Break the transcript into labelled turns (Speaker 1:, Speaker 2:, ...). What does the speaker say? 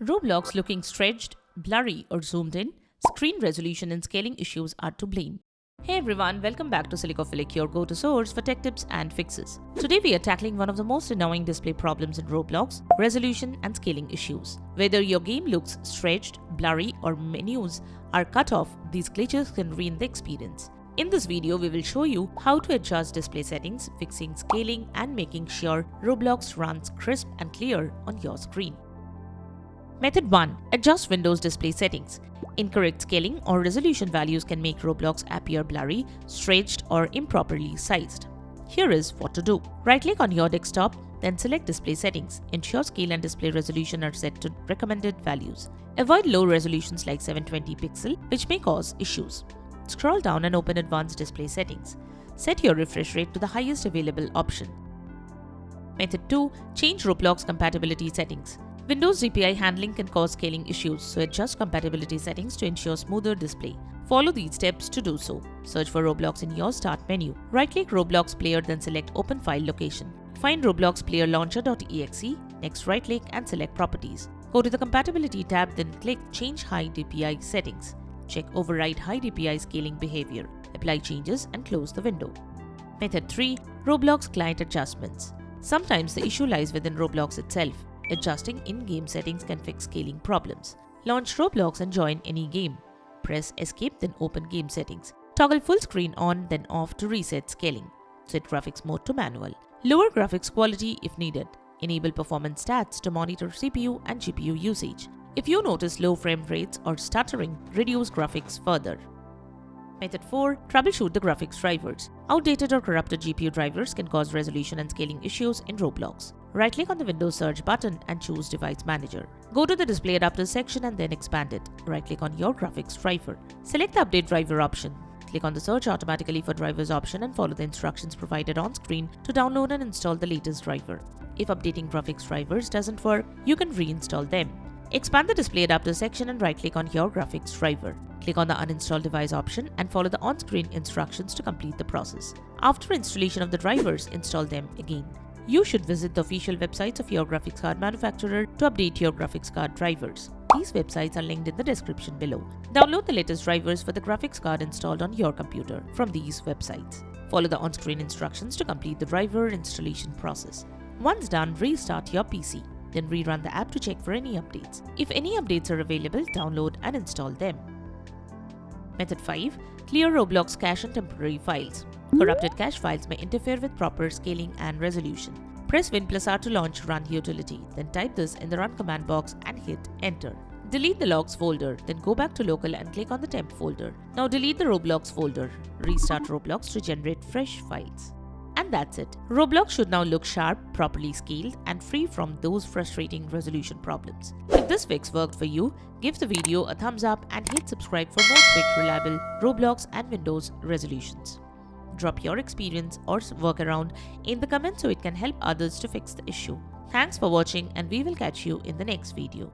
Speaker 1: Roblox looking stretched, blurry or zoomed in, screen resolution and scaling issues are to blame. Hey everyone, welcome back to Silicophilic, your go-to source for tech tips and fixes. Today we are tackling one of the most annoying display problems in Roblox, resolution and scaling issues. Whether your game looks stretched, blurry or menus are cut off, these glitches can ruin the experience. In this video, we will show you how to adjust display settings, fixing scaling and making sure Roblox runs crisp and clear on your screen. Method 1. Adjust Windows display settings. Incorrect scaling or resolution values can make Roblox appear blurry, stretched or improperly sized. Here is what to do. Right-click on your desktop, then select Display Settings. Ensure scale and display resolution are set to recommended values. Avoid low resolutions like 720 pixel, which may cause issues. Scroll down and open Advanced Display Settings. Set your refresh rate to the highest available option. Method 2. Change Roblox compatibility settings. Windows GPI handling can cause scaling issues, so adjust compatibility settings to ensure smoother display. Follow these steps to do so. Search for Roblox in your Start menu. Right-click Roblox Player, then select Open File Location. Find Roblox Player Launcher.exe. Next, right-click and select Properties. Go to the Compatibility tab, then click Change High DPI Settings. Check Override High DPI Scaling Behavior. Apply changes and close the window. Method 3. Roblox Client Adjustments. Sometimes the issue lies within Roblox itself. Adjusting in-game settings can fix scaling problems. Launch Roblox and join any game. Press Escape, then open Game Settings. Toggle full screen on, then off to reset scaling. Set graphics mode to manual. Lower graphics quality if needed. Enable performance stats to monitor CPU and GPU usage. If you notice low frame rates or stuttering, reduce graphics further. Method 4. Troubleshoot the graphics drivers. Outdated or corrupted GPU drivers can cause resolution and scaling issues in Roblox. Right-click on the Windows search button and choose Device Manager. Go to the Display Adapters section and then expand it. Right-click on your graphics driver. Select the Update Driver option. Click on the Search Automatically for Drivers option and follow the instructions provided on screen to download and install the latest driver. If updating graphics drivers doesn't work, you can reinstall them. Expand the Display Adapter section and right-click on your graphics driver. Click on the Uninstall Device option and follow the on-screen instructions to complete the process. After installation of the drivers, install them again. You should visit the official websites of your graphics card manufacturer to update your graphics card drivers. These websites are linked in the description below. Download the latest drivers for the graphics card installed on your computer from these websites. Follow the on-screen instructions to complete the driver installation process. Once done, restart your PC. Then rerun the app to check for any updates. If any updates are available, download and install them. Method 5. Clear Roblox cache and temporary files. Corrupted cache files may interfere with proper scaling and resolution. Press Win+R to launch Run utility, then type this in the Run command box and hit Enter. Delete the logs folder, then go back to Local and click on the temp folder. Now delete the Roblox folder. Restart Roblox to generate fresh files. And that's it. Roblox should now look sharp, properly scaled, and free from those frustrating resolution problems. If this fix worked for you, give the video a thumbs up and hit subscribe for more quick, reliable Roblox and Windows resolutions. Drop your experience or workaround in the comments so it can help others to fix the issue. Thanks for watching and we will catch you in the next video.